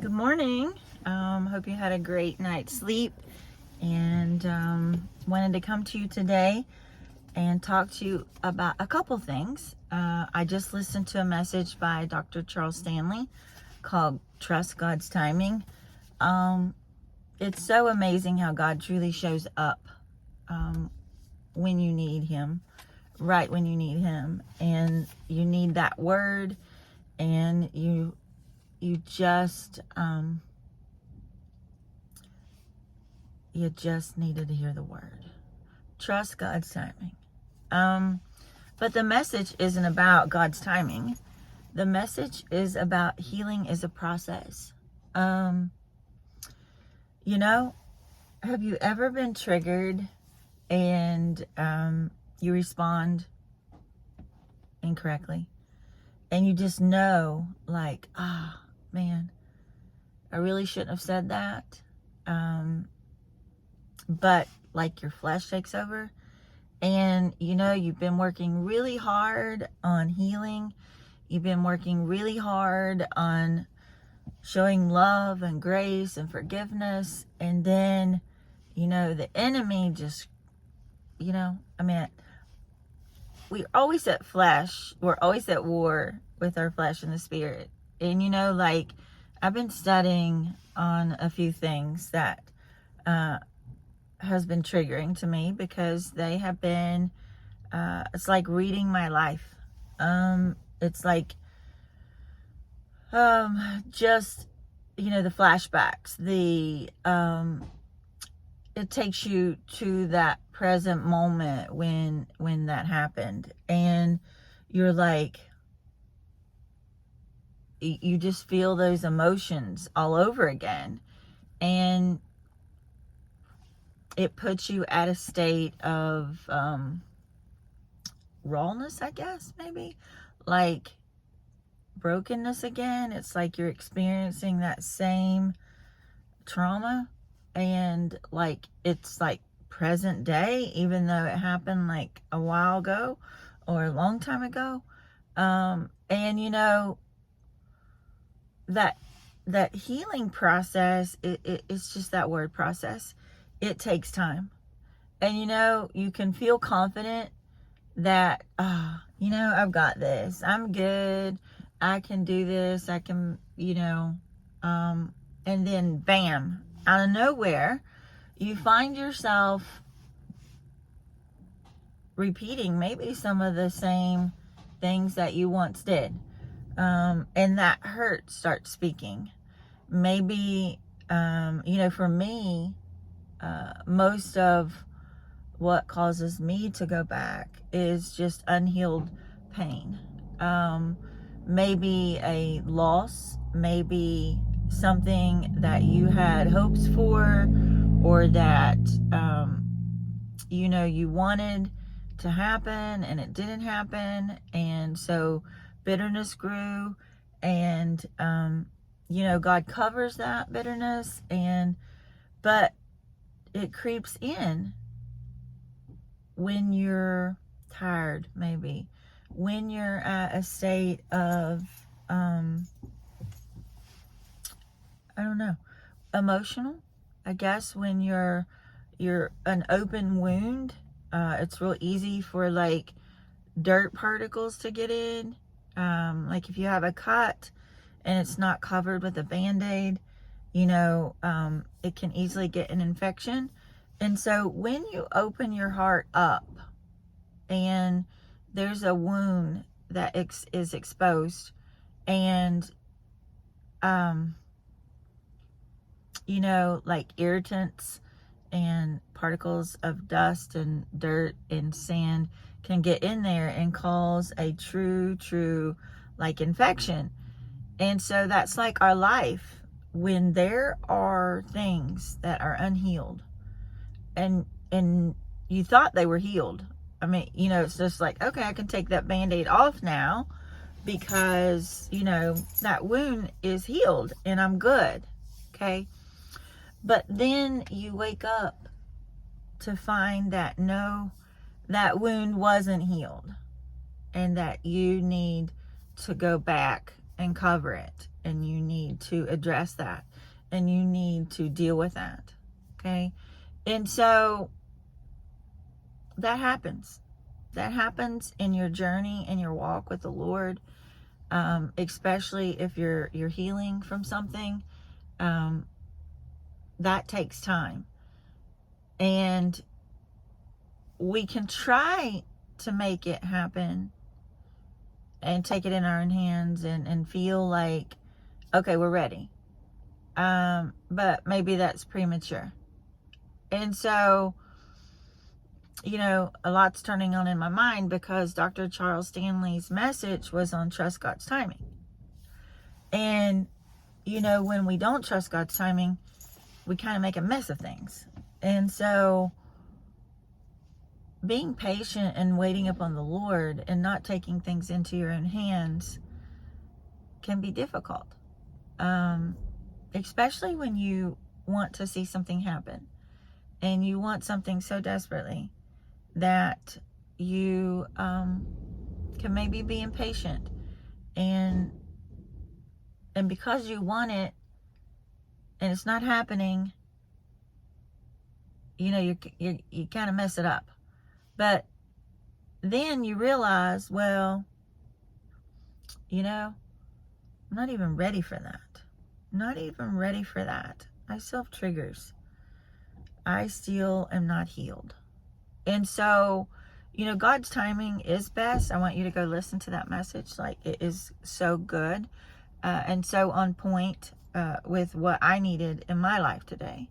Good morning. Hope you had a great night's sleep, and wanted to come to you today and talk to you about a couple things. I just listened to a message by Dr. Charles Stanley called Trust God's Timing. It's so amazing how God truly shows up when you need Him, right when you need Him, and you need that word, and you just needed to hear the word. Trust God's timing. But the message isn't about God's timing. The message is about healing is a process. Have you ever been triggered and you respond incorrectly? And you just know, like, man, I really shouldn't have said that. But like your flesh takes over, and you've been working really hard on healing. You've been working really hard on showing love and grace and forgiveness. And then, the enemy just, we're always at flesh. We're always at war with our flesh and the spirit. And, I've been studying on a few things that has been triggering to me, because they have been, it's like reading my life. It's like, just, the flashbacks, it takes you to that present moment when that happened, and you're like, you just feel those emotions all over again, and it puts you at a state of rawness, I guess, maybe, like brokenness again. It's like you're experiencing that same trauma, and like it's like present day, even though it happened like a while ago or a long time ago. And that healing process, it's just that word, process. It takes time. And you can feel confident that I've got this, I'm good, I can do this, I can, and then bam, out of nowhere, you find yourself repeating maybe some of the same things that you once did. And that hurt starts speaking. Maybe, for me, most of what causes me to go back is just unhealed pain. Maybe a loss, maybe something that you had hopes for, or that, you wanted to happen and it didn't happen. And so bitterness grew, and, God covers that bitterness, but it creeps in when you're tired, maybe when you're at a state of, emotional, I guess, when you're an open wound. It's real easy for like dirt particles to get in. Like if you have a cut and it's not covered with a Band-Aid, it can easily get an infection. And so when you open your heart up and there's a wound that is exposed, and like irritants and particles of dust and dirt and sand can get in there and cause a true like infection. And so that's like our life. When there are things that are unhealed, and you thought they were healed, it's just like, okay, I can take that Band-Aid off now, because that wound is healed and I'm good. Okay. But then you wake up to find that no, that wound wasn't healed, and that you need to go back and cover it, and you need to address that, and you need to deal with that. Okay? And so that happens. That happens in your journey, in your walk with the Lord, especially if you're healing from something. That takes time. And we can try to make it happen and take it in our own hands and feel like, okay, we're ready. But maybe that's premature. And so, a lot's turning on in my mind because Dr. Charles Stanley's message was on trust God's timing. And, when we don't trust God's timing, we kind of make a mess of things. And so being patient and waiting upon the Lord and not taking things into your own hands can be difficult. Especially when you want to see something happen and you want something so desperately that you can maybe be impatient, and because you want it and it's not happening, you kind of mess it up. But then you realize, well, I'm not even ready for that. Not even ready for that. I still have triggers. I still am not healed. And so, God's timing is best. I want you to go listen to that message. Like, it is so good and so on point with what I needed in my life today.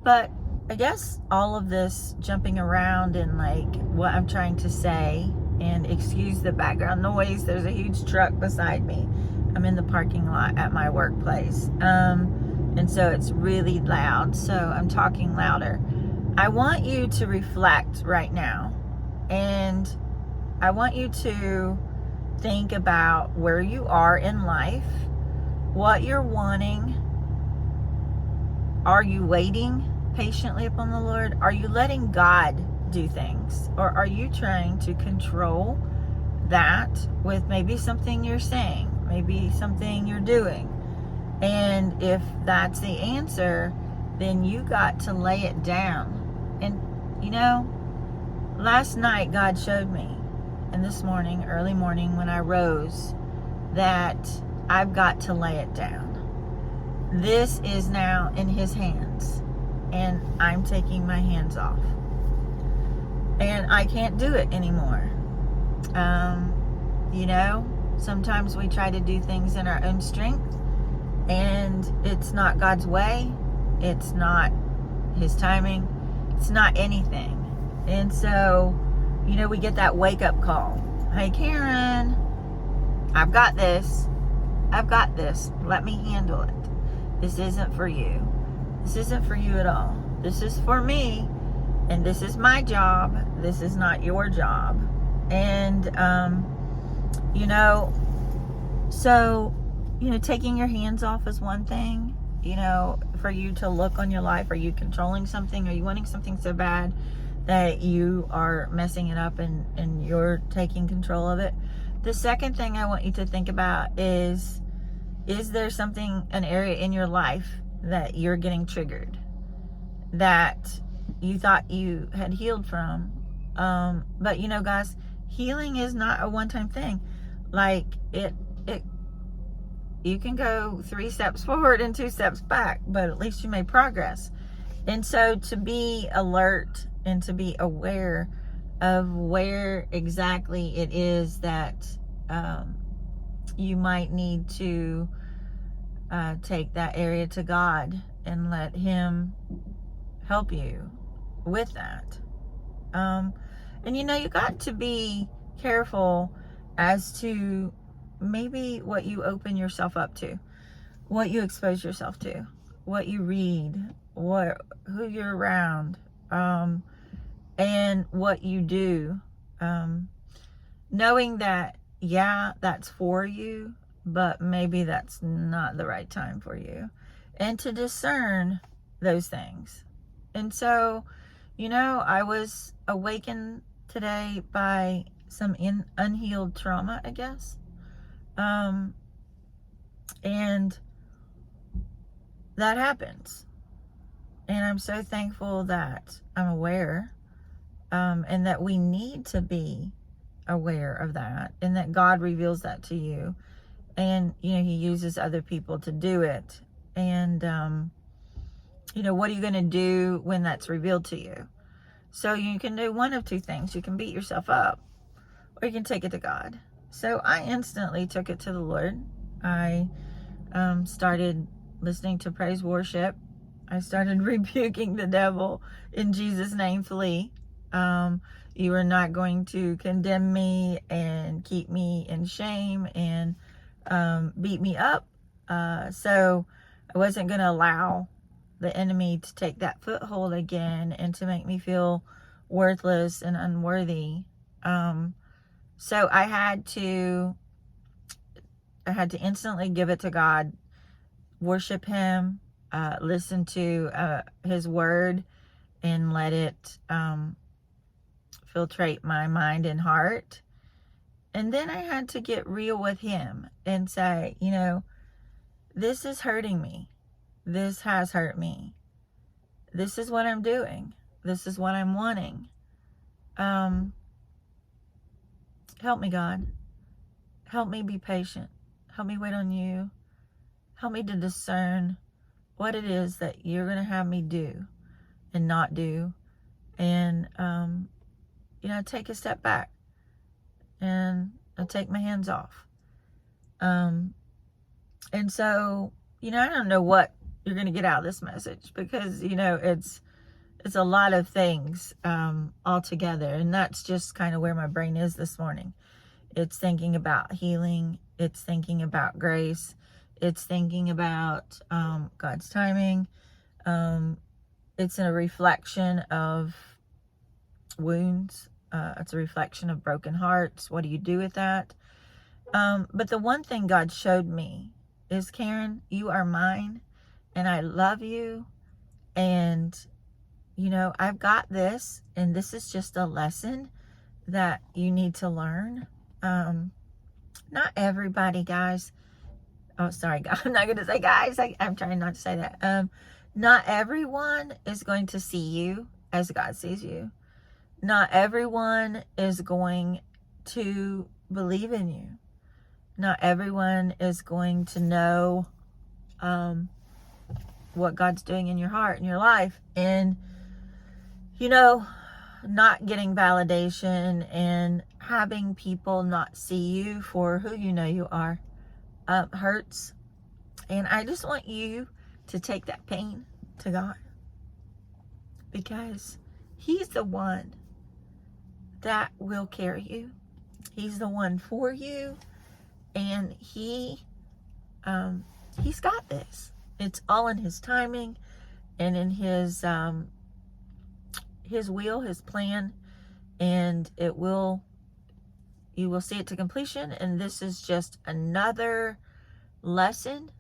But I guess all of this jumping around and like what I'm trying to say, and excuse the background noise, there's a huge truck beside me. I'm in the parking lot at my workplace. And so it's really loud. So I'm talking louder. I want you to reflect right now. And I want you to think about where you are in life, what you're wanting. Are you waiting patiently upon the Lord? Are you letting God do things? Or are you trying to control that with maybe something you're saying, maybe something you're doing? And if that's the answer, then you got to lay it down. And last night God showed me, and this morning, early morning when I rose, that I've got to lay it down. This is now in His hands, and I'm taking my hands off. And I can't do it anymore. Sometimes we try to do things in our own strength, and it's not God's way. It's not His timing. It's not anything. And so, we get that wake-up call. Hey, Karen, I've got this. I've got this. Let me handle it. This isn't for you. This isn't for you at all. This is for me, and this is my job. This is not your job. And, so, taking your hands off is one thing. For you to look on your life. Are you controlling something? Are you wanting something so bad that you are messing it up and you're taking control of it? The second thing I want you to think about is there something, an area in your life that you're getting triggered, that you thought you had healed from? But guys, healing is not a one-time thing. Like you can go 3 steps forward and 2 steps back, but at least you made progress. And so to be alert and to be aware of where exactly it is that you might need to take that area to God and let Him help you with that. And you got to be careful as to maybe what you open yourself up to, what you expose yourself to, what you read, who you're around, and what you do. Knowing that, that's for you, but maybe that's not the right time for you. And to discern those things. And so, I was awakened today by some unhealed trauma, I guess. And that happens. And I'm so thankful that I'm aware, and that we need to be aware of that, and that God reveals that to you. And, he uses other people to do it. And, what are you going to do when that's revealed to you? So you can do one of two things. You can beat yourself up, or you can take it to God. So I instantly took it to the Lord. I started listening to praise worship. I started rebuking the devil in Jesus' name, flee. You are not going to condemn me and keep me in shame and beat me up. So I wasn't going to allow the enemy to take that foothold again and to make me feel worthless and unworthy. So I had to instantly give it to God, worship him, listen to his word, and let it filtrate my mind and heart. And then I had to get real with him and say, this is hurting me. This has hurt me. This is what I'm doing. This is what I'm wanting. Help me, God. Help me be patient. Help me wait on you. Help me to discern what it is that you're going to have me do and not do. And, take a step back and I take my hands off. And so, I don't know what you're going to get out of this message, because, it's a lot of things all together. And that's just kind of where my brain is this morning. It's thinking about healing. It's thinking about grace. It's thinking about God's timing. It's a reflection of wounds. It's a reflection of broken hearts. What do you do with that? But the one thing God showed me is, Karen, you are mine, and I love you, and I've got this, and this is just a lesson that you need to learn. Not everybody, guys. Oh, sorry, I'm not going to say guys. I'm trying not to say that. Not everyone is going to see you as God sees you. Not everyone is going to believe in you. Not everyone is going to know what God's doing in your heart and your life. And, not getting validation and having people not see you for who you are hurts. And I just want you to take that pain to God, because he's the one that will carry you. He's the one for you, and he's got this. It's all in his timing and in his will, his plan, and you will see it to completion. And this is just another lesson.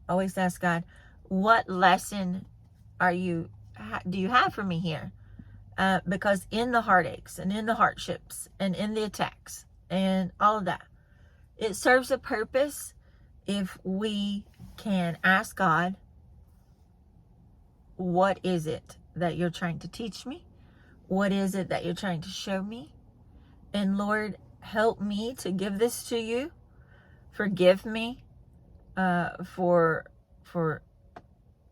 Always ask God, what lesson do you have for me here? Because in the heartaches and in the hardships and in the attacks and all of that, it serves a purpose if we can ask God, what is it that you're trying to teach me? What is it that you're trying to show me? And Lord, help me to give this to you. Forgive me for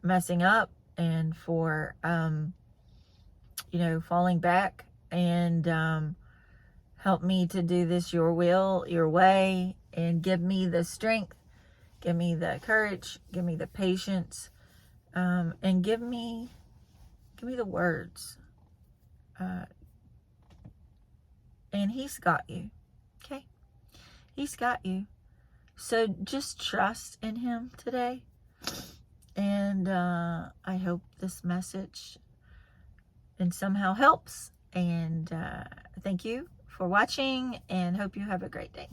messing up and for falling back, and help me to do this your will, your way, and give me the strength, give me the courage, give me the patience, and give me the words. And he's got you. Okay? He's got you. So just trust in him today. And I hope this message and somehow helps. And thank you for watching, and hope you have a great day.